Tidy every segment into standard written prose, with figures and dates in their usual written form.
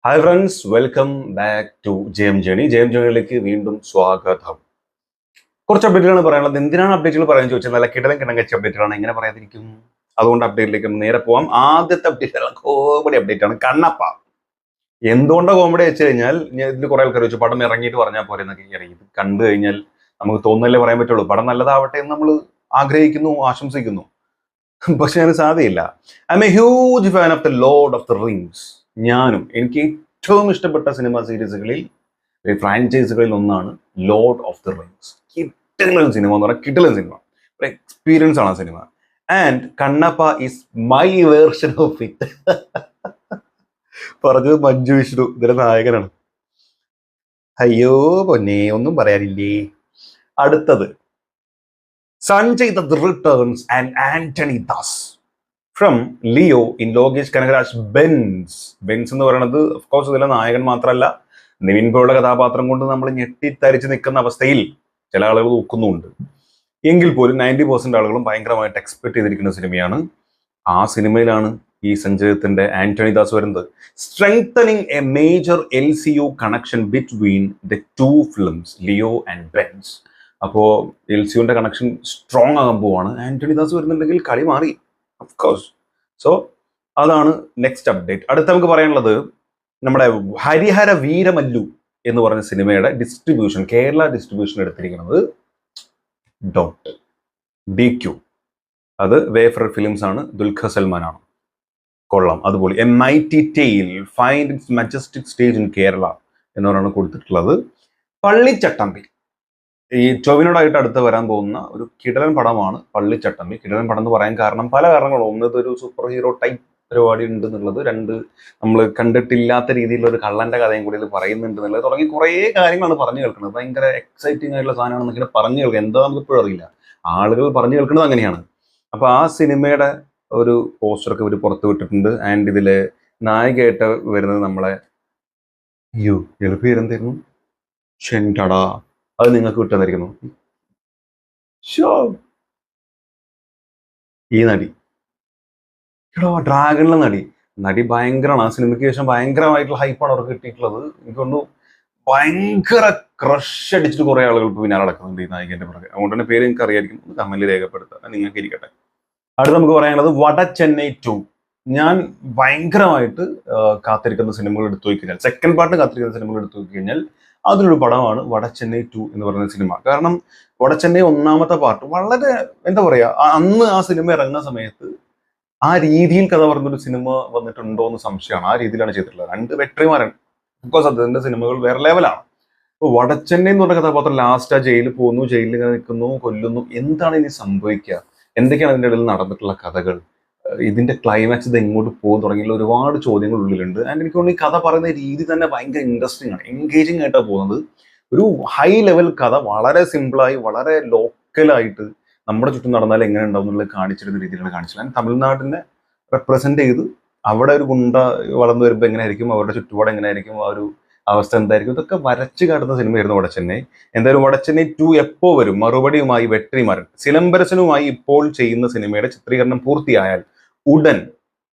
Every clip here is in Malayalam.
Hi friends, welcome back to Jayam journey. Jayam ജേണിയിലേക്ക് വീണ്ടും സ്വാഗതം. കുറച്ച് അപ്ഡേറ്റുകളാണ് പറയാനുള്ളത്. എന്തിനാണ് അപ്ഡേറ്റുകൾ പറയാൻ ചോദിച്ചാൽ നല്ല കിടലം കിടങ്ങച്ച അപ്ഡേറ്റുകളാണ്, എങ്ങനെ പറയാതിരിക്കും. അതുകൊണ്ട് അപ്ഡേറ്റിലേക്ക് നേരെ പോവാം. ആദ്യത്തെ അപ്ഡേറ്റ് കോമഡി അപ്ഡേറ്റ് ആണ്. കണ്ണപ്പ. എന്തുകൊണ്ടാണ് കോമഡി വെച്ച് കഴിഞ്ഞാൽ, ഞാൻ ഇതിൽ കുറെ ആൾക്കാർ ചോദിച്ചു പടം ഇറങ്ങിയിട്ട് പറഞ്ഞാൽ പോരെ എന്നൊക്കെ. ഇറങ്ങി കണ്ടു കഴിഞ്ഞാൽ നമുക്ക് തോന്നുന്നല്ലേ പറയാൻ പറ്റുള്ളൂ. പടം നല്ലതാവട്ടെ എന്ന് നമ്മൾ ആഗ്രഹിക്കുന്നു, ആശംസിക്കുന്നു. പക്ഷെ അതിന് സാധ്യയില്ല. I am a huge fan of the Lord of the Rings. ഞാനും എനിക്ക് ഏറ്റവും ഇഷ്ടപ്പെട്ട സിനിമ സീരീസുകളിൽ ഫ്രാഞ്ചൈസുകളിൽ ഒന്നാണ് ലോർഡ് ഓഫ് ദ റിങ്സ്. കിട്ടലൻ സിനിമ എന്ന് പറഞ്ഞാൽ കിട്ടലൻ സിനിമ, ഒരു എക്സ്പീരിയൻസ് ആണ് ആ cinema. And Kannappa is my version of it. പറഞ്ഞത് മഞ്ജു വിഷ്ണു, ഇതിന്റെ നായകനാണ്. അയ്യോ പൊന്നെ, ഒന്നും പറയാനില്ലേ. അടുത്തത് Sanjay Dutt returns and Antony Das from Leo in Lokesh Kanagaraj Benz. Benz എന്ന് പറയുന്നത് ഓഫ്കോഴ്സ് ഇതിലെ നായകൻ മാത്രമല്ല, നിവിൻ പോളിയുടെ കഥാപാത്രം കൊണ്ട് നമ്മൾ ഞെട്ടിത്തരിച്ച് നിൽക്കുന്ന അവസ്ഥയിൽ ചില ആളുകൾ നോക്കുന്നുണ്ട്. എങ്കിൽ പോലും 90% ആളുകളും ഭയങ്കരമായിട്ട് എക്സ്പെക്ട് ചെയ്തിരിക്കുന്ന സിനിമയാണ്. ആ സിനിമയിലാണ് ഈ സഞ്ജയത്തിന്റെ ആന്റണി ദാസ് വരുന്നത്. Strengthening A major LCU connection between the two films Leo and Benz. അപ്പോൾ LCUന്റെ കണക്ഷൻ സ്ട്രോങ് ആകാൻ പോവാണ്. ആന്റണി ദാസ് വരുന്നുണ്ടെങ്കിൽ കളി മാറി, ഓഫ് കോഴ്സ്. സോ അതാണ് നെക്സ്റ്റ് അപ്ഡേറ്റ്. അടുത്ത നമുക്ക് പറയാനുള്ളത് നമ്മുടെ ഹരിഹര വീരമല്ലു എന്ന് പറഞ്ഞ സിനിമയുടെ ഡിസ്ട്രിബ്യൂഷൻ, കേരള ഡിസ്ട്രിബ്യൂഷൻ എടുത്തിരിക്കുന്നത് ഡോട്ട് DQ. അത് വേഫർ ഫിലിംസ് ആണ്, ദുൽഖർ സൽമാൻ ആണ്. കൊള്ളാം. അതുപോലെ a mighty tale find its majestic stage in Kerala എന്നാണ് കൊടുത്തിട്ടുള്ളത്. പള്ളിച്ചട്ടമ്പി ഈ ടൊവിനോടായിട്ട് അടുത്ത് വരാൻ പോകുന്ന ഒരു കിടലൻ പടമാണ് പള്ളിച്ചട്ടമ്പി. കിടലൻ പടം എന്ന് പറയാൻ കാരണം പല കാരണങ്ങളും. ഒന്ന്, ഇതൊരു സൂപ്പർ ഹീറോ ടൈപ്പ് പരിപാടി ഉണ്ട് എന്നുള്ളത്. രണ്ട്, നമ്മൾ കണ്ടിട്ടില്ലാത്ത രീതിയിലുള്ള ഒരു കള്ളന്റെ കഥയും കൂടി ഇത് പറയുന്നുണ്ട് എന്നുള്ളത്. തുടങ്ങി കുറേ കാര്യങ്ങളാണ് പറഞ്ഞു കേൾക്കുന്നത്. ഭയങ്കര എക്സൈറ്റിംഗ് ആയിട്ടുള്ള സാധനമാണ് ഇങ്ങനെ പറഞ്ഞു കേൾക്കുക. എന്താ നമുക്ക് ഇപ്പോഴും അറിയില്ല, ആളുകൾ പറഞ്ഞു കേൾക്കുന്നത് അങ്ങനെയാണ്. അപ്പൊ ആ സിനിമയുടെ ഒരു പോസ്റ്ററൊക്കെ ഇവർ പുറത്തു വിട്ടിട്ടുണ്ട്. ആൻഡ് ഇതില് നായികയായിട്ട് വരുന്നത് നമ്മളെ പേരെന്തായിരുന്നു, ഷെൻടടാ, അത് നിങ്ങൾക്ക് വിട്ടതായിരിക്കുന്നു. ഈ നടി, ഡ്രാഗണിലെ നടി ഭയങ്കരമാണ്. ആ സിനിമയ്ക്ക് ശേഷം ഭയങ്കരമായിട്ടുള്ള ഹൈപ്പാണ് അവർക്ക് കിട്ടിയിട്ടുള്ളത്. എനിക്കൊന്നു ഭയങ്കര ക്രഷ് അടിച്ചിട്ട് കുറെ ആളുകൾ ഇപ്പൊ പിന്നാലെ നടക്കുന്നുണ്ട് ഈ നായികന്റെ പുറകെ. അതുകൊണ്ട് തന്നെ പേര് നിങ്ങൾക്ക് അറിയായിരിക്കും, കമന്റിൽ രേഖപ്പെടുത്തുക, നിങ്ങൾക്ക് ഇരിക്കട്ടെ. അടുത്ത് നമുക്ക് പറയാനുള്ളത് വട ചെന്നൈ 2. ഞാൻ ഭയങ്കരമായിട്ട് കാത്തിരിക്കുന്ന സിനിമകൾ എടുത്തു നോക്കിക്കഴിഞ്ഞാൽ, സെക്കൻഡ് പാർട്ട് കാത്തിരിക്കുന്ന സിനിമകൾ എടുത്തു നോക്കിക്കഴിഞ്ഞാൽ അതിലൊരു പടമാണ് വട ചെന്നൈ 2 എന്ന് പറയുന്ന സിനിമ. കാരണം വട ചെന്നൈ ഒന്നാമത്തെ പാർട്ട് വളരെ, എന്താ പറയാ, അന്ന് ആ സിനിമ ഇറങ്ങുന്ന സമയത്ത് ആ രീതിയിൽ കഥ പറഞ്ഞൊരു സിനിമ വന്നിട്ടുണ്ടോ എന്ന് സംശയമാണ്. ആ രീതിയിലാണ് ചെയ്തിട്ടുള്ളത്. രണ്ട് വെട്രിമാരൻ, ബിക്കോസ് അദ്ദേഹത്തിന്റെ സിനിമകൾ വേറെ ലെവലാണ്. ഇപ്പൊ വടച്ചെന്നൈ എന്ന് പറഞ്ഞ കഥാപാത്രം ലാസ്റ്റ് ആ ജയിലിൽ പോകുന്നു, ജയിലിൽ ഇങ്ങനെ നിൽക്കുന്നു, കൊല്ലുന്നു. എന്താണ് ഇനി സംഭവിക്കുക, എന്തൊക്കെയാണ് അതിൻ്റെ ഇടയിൽ നടന്നിട്ടുള്ള കഥകൾ, ഇതിന്റെ ക്ലൈമാക്സ് ഇത് എങ്ങോട്ട് പോകും തുടങ്ങിയുള്ള ഒരുപാട് ചോദ്യങ്ങൾ ഉള്ളിലുണ്ട്. ആൻഡ് എനിക്ക് തോന്നുന്നു ഈ കഥ പറയുന്ന രീതി തന്നെ ഭയങ്കര ഇൻട്രസ്റ്റിംഗ് ആണ്, എൻഗേജിങ് ആയിട്ടാണ് പോകുന്നത്. ഒരു ഹൈ ലെവൽ കഥ, വളരെ സിമ്പിളായി, വളരെ ലോക്കലായിട്ട് നമ്മുടെ ചുറ്റും നടന്നാൽ എങ്ങനെ ഉണ്ടാവും എന്നുള്ളത് കാണിച്ചിരുന്ന രീതിയിലാണ് കാണിച്ചത്. ആൻഡ് തമിഴ്നാടിനെ റെപ്രസെന്റ് ചെയ്ത് അവിടെ ഒരു ഗുണ്ട വളർന്നു വരുമ്പോൾ എങ്ങനെയായിരിക്കും, അവരുടെ ചുറ്റുപാട് എങ്ങനെയായിരിക്കും, ആ ഒരു അവസ്ഥ എന്തായിരിക്കും, ഇതൊക്കെ വരച്ചു കാട്ടുന്ന സിനിമയായിരുന്നു വടച്ചെന്നൈ. എന്തായാലും വടച്ചെന്നൈ 2 എപ്പോ വരും, മറുപടിയുമായി വെട്രിമാരൻ. സിലംബരസനുമായി ഇപ്പോൾ ചെയ്യുന്ന സിനിമയുടെ ചിത്രീകരണം പൂർത്തിയായാൽ ഉടൻ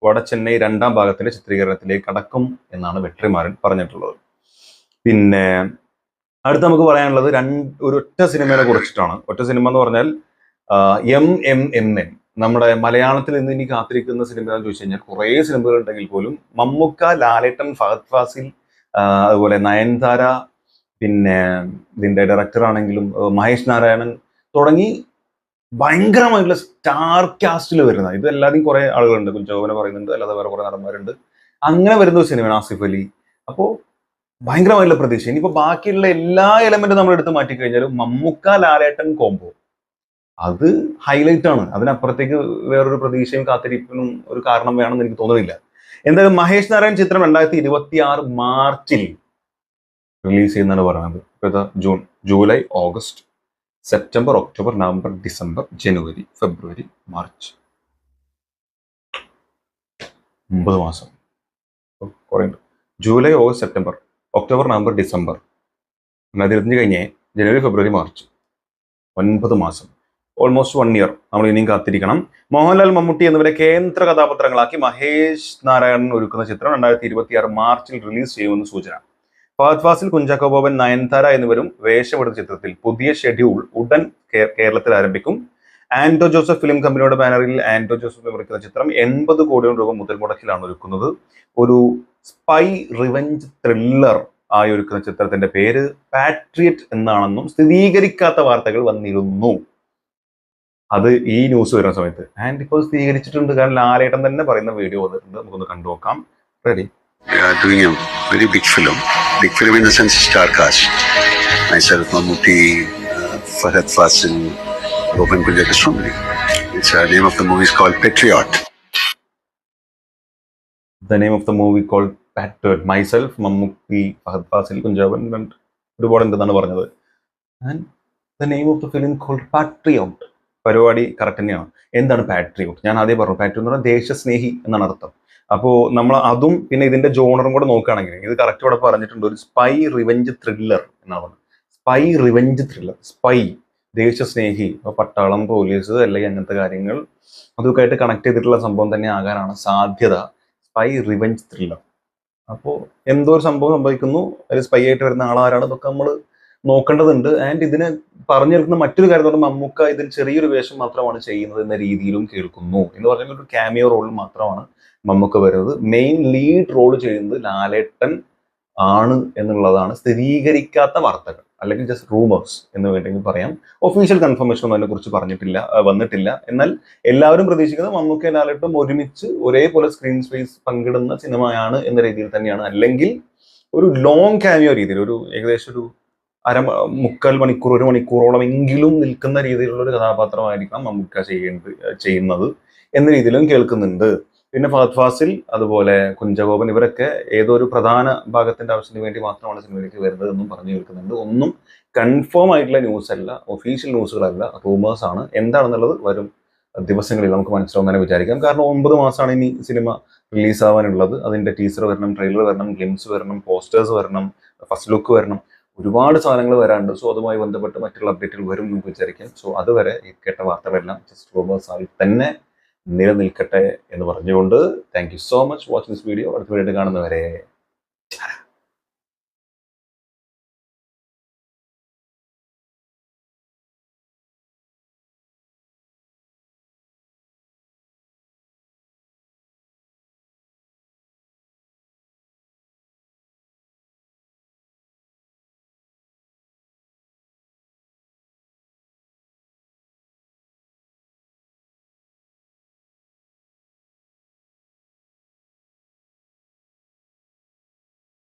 വടച്ചെന്നൈ 2ാം ഭാഗത്തിന്റെ ചിത്രീകരണത്തിലേക്ക് കടക്കും എന്നാണ് വെട്രിമാരൻ പറഞ്ഞിട്ടുള്ളത്. പിന്നെ അടുത്ത് നമുക്ക് പറയാനുള്ളത് ഒരൊറ്റ സിനിമയെ കുറിച്ചിട്ടാണ്. ഒറ്റ സിനിമ എന്ന് പറഞ്ഞാൽ MMMN. നമ്മുടെ മലയാളത്തിൽ നിന്ന് ഇനി കാത്തിരിക്കുന്ന സിനിമ എന്ന് ചോദിച്ചു കഴിഞ്ഞാൽ കുറേ സിനിമകൾ ഉണ്ടെങ്കിൽ പോലും മമ്മൂക്ക, ലാലേട്ടൻ, ഫഹദ് ഫാസിൽ, അതുപോലെ നയൻതാര, പിന്നെ ഇതിന്റെ ഡയറക്ടർ ആണെങ്കിലും മഹേഷ് നാരായണൻ തുടങ്ങി ഭയങ്കരമായിട്ടുള്ള സ്റ്റാർ കാസ്റ്റിൽ വരുന്ന, ഇത് എല്ലാവരും കുറെ ആളുകളുണ്ട്. കുഞ്ചോബനെ പറയുന്നുണ്ട്, അല്ലാതെ വേറെ കുറെ നടന്മാരുണ്ട്. അങ്ങനെ വരുന്ന ഒരു സിനിമയാണ് ആസിഫ് അലി. അപ്പോൾ ഭയങ്കരമായിട്ടുള്ള പ്രതീക്ഷ. ഇനിയിപ്പോ ബാക്കിയുള്ള എല്ലാ എലമെന്റും നമ്മൾ എടുത്ത് മാറ്റിക്കഴിഞ്ഞാലും മമ്മൂക്ക ലാലേട്ടൻ കോംബോ അത് ഹൈലൈറ്റ് ആണ്. അതിനപ്പുറത്തേക്ക് വേറൊരു പ്രതീക്ഷയും കാത്തിരിപ്പിനും ഒരു കാരണം വേണമെന്ന് എനിക്ക് തോന്നുന്നില്ല. എന്തായാലും മഹേഷ് നാരായൺ ചിത്രം 2026 മാർച്ചിൽ റിലീസ് ചെയ്യുന്നതാണ് പറയുന്നത്. July, August, September, October, November, December, January, February, March, 9 മാസം. കുറേ July, August, September, October, November, December, 2025 കഴിഞ്ഞേ ജനുവരി, ഫെബ്രുവരി, മാർച്ച്, 9 മാസം. ഓൾമോസ്റ്റ് 1 ഇയർ നമ്മൾ ഇനിയും കാത്തിരിക്കണം. മോഹൻലാൽ, മമ്മൂട്ടി എന്നിവരെ കേന്ദ്ര കഥാപാത്രങ്ങളാക്കി മഹേഷ് നാരായണൻ ഒരുക്കുന്ന ചിത്രം 2026 മാർച്ചിൽ റിലീസ് ചെയ്യുമെന്ന് സൂചന. ഫഹദ് ഫാസിൽ, കുഞ്ചാക്കോ ബോബൻ, നയൻതാര എന്നിവരും വേഷമെടുത്ത ചിത്രത്തിൽ പുതിയ ഷെഡ്യൂൾ ഉടൻ കേരളത്തിൽ ആരംഭിക്കും. ആന്റോ ജോസഫ് ഫിലിം കമ്പനിയുടെ ബാനറിൽ ആന്റോ ജോസഫ് നിർമ്മിക്കുന്ന ചിത്രം 80 കോടിയോളം രൂപ മുതൽ മുടക്കിലാണ് ഒരുക്കുന്നത്. ഒരു സ്പൈ റിവെഞ്ച് ത്രില്ലർ ആയി ഒരുക്കുന്ന ചിത്രത്തിന്റെ പേര് പാട്രിയറ്റ് എന്നാണെന്നും സ്ഥിരീകരിക്കാത്ത വാർത്തകൾ വന്നിരുന്നു. അത് ഈ ന്യൂസ് വരുന്ന സമയത്ത് ആൻഡ് ഇപ്പോൾ സ്ഥിരീകരിച്ചിട്ടുണ്ട്. കാരണം ലാലേട്ടൻ തന്നെ പറയുന്ന വീഡിയോ വന്നിട്ടുണ്ട്, നമുക്കൊന്ന് കണ്ടു നോക്കാം. Ready? We are doing a very big film in the sense star cast. Myself, Mammootty, Fahad Fasil, Gopan Kunjakaswamy. It's the name of the movie is called Patriot. The name of the movie called Patriot. Myself, Mammootty, Fahad Fasil, Kunjavan and ഒരുപാട് ഉണ്ടെന്നാണ് പറഞ്ഞത്. And the name of the film called patriot. പരിപാടി കറക്റ്റ് തന്നെയാണ്. എന്താണ് പാട്രിയോട്ട്? ഞാൻ ആദ്യം പറഞ്ഞു, പാട്രിയോട്ട് എന്ന് പറഞ്ഞാൽ ദേശസ്നേഹി എന്നാണ് അർത്ഥം. അപ്പോൾ നമ്മൾ അതും പിന്നെ ഇതിന്റെ ജോണറും കൂടെ നോക്കുകയാണെങ്കിൽ ഇത് കറക്റ്റ് ഇവിടെ പറഞ്ഞിട്ടുണ്ട്. ഒരു സ്പൈ റിവെഞ്ച് ത്രില്ലർ എന്നാണ് പറഞ്ഞത്. Spy revenge thriller. സ്പൈ, ദേശസ്നേഹി, പട്ടാളം, പോലീസ് അല്ലെങ്കിൽ അങ്ങനത്തെ കാര്യങ്ങൾ അതൊക്കെ ആയിട്ട് കണക്ട് ചെയ്തിട്ടുള്ള സംഭവം തന്നെ ആകാനാണ് സാധ്യത. Spy revenge thriller. അപ്പോൾ എന്തോ ഒരു സംഭവം സംഭവിക്കുന്നു, ഒരു സ്പൈ ആയിട്ട് വരുന്ന ആളാരാണ്, ഇതൊക്കെ നമ്മൾ നോക്കേണ്ടതുണ്ട്. ആൻഡ് ഇതിന് പറഞ്ഞു കേൾക്കുന്ന മറ്റൊരു കാര്യം എന്ന് പറഞ്ഞാൽ മമ്മൂക്ക ഇതിൽ ചെറിയൊരു വേഷം മാത്രമാണ് ചെയ്യുന്നത് എന്ന രീതിയിലും കേൾക്കുന്നു. എന്ന് പറഞ്ഞാൽ ഒരു ക്യാമിയോ റോൾ മാത്രമാണ് മമ്മൂക്ക വരുന്നത്. മെയിൻ ലീഡ് റോൾ ചെയ്യുന്നത് ലാലേട്ടൻ ആണ് എന്നുള്ളതാണ് സ്ഥിരീകരിക്കാത്ത വാർത്തകൾ, അല്ലെങ്കിൽ ജസ്റ്റ് റൂമേഴ്സ് എന്ന് വേണമെങ്കിൽ പറയാം. ഒഫീഷ്യൽ കൺഫർമേഷൻ ഒന്നും അതിനെക്കുറിച്ച് വന്നിട്ടില്ല. എന്നാൽ എല്ലാവരും പ്രതീക്ഷിക്കുന്നത് മമ്മൂക്ക ലാലേട്ടും ഒരുമിച്ച് ഒരേപോലെ സ്ക്രീൻ സ്പേസ് പങ്കിടുന്ന സിനിമയാണ് എന്ന രീതിയിൽ തന്നെയാണ്. അല്ലെങ്കിൽ ഒരു ലോങ് ക്യാമിയോ രീതിയിൽ, ഒരു ഏകദേശം ഒരു മുക്കാൽ മണിക്കൂർ, 1 മണിക്കൂറോളം എങ്കിലും നിൽക്കുന്ന രീതിയിലുള്ള ഒരു കഥാപാത്രമായിരിക്കാം മമ്മൂക്ക ചെയ്യുന്നത് എന്ന രീതിയിലും കേൾക്കുന്നുണ്ട്. പിന്നെ ഫഹദ് ഫാസിൽ, അതുപോലെ കുഞ്ചാക്കോബൻ, ഇവരൊക്കെ ഏതോ ഒരു പ്രധാന ഭാഗത്തിന്റെ ആവശ്യത്തിന് വേണ്ടി മാത്രമാണ് സിനിമയിലേക്ക് വരുന്നത് എന്നും പറഞ്ഞു കേൾക്കുന്നുണ്ട്. ഒന്നും കൺഫേം ആയിട്ടുള്ള ന്യൂസ് അല്ല, ഒഫീഷ്യൽ ന്യൂസുകളല്ല, റൂമേഴ്സ് ആണ്. എന്താണെന്നുള്ളത് വരും ദിവസങ്ങളിൽ നമുക്ക് മനസ്സിലാവും തന്നെ വിചാരിക്കാം. കാരണം 9 മാസമാണ് ഇനി സിനിമ റിലീസാവാനുള്ളത്. അതിന്റെ ടീസർ വരണം, ട്രെയിലർ വരണം, ഗ്ലിംസ് വരണം, പോസ്റ്റേഴ്സ് വരണം, ഫസ്റ്റ് ലുക്ക് വരണം, ഒരുപാട് സാധനങ്ങൾ വരാനുണ്ട്. സോ അതുമായി ബന്ധപ്പെട്ട് മറ്റുള്ള അപ്ഡേറ്റുകൾ വരും നമുക്ക് വിചാരിക്കാം. സോ അതുവരെ ഈ കേട്ട വാർത്തകളെല്ലാം ജസ്റ്റ് റൂമേഴ്സ് ആയി തന്നെ നിലനിൽക്കട്ടെ എന്ന് പറഞ്ഞുകൊണ്ട് thank you so much watching this video. അടുത്ത വീഡിയോ കാണുന്നവരെ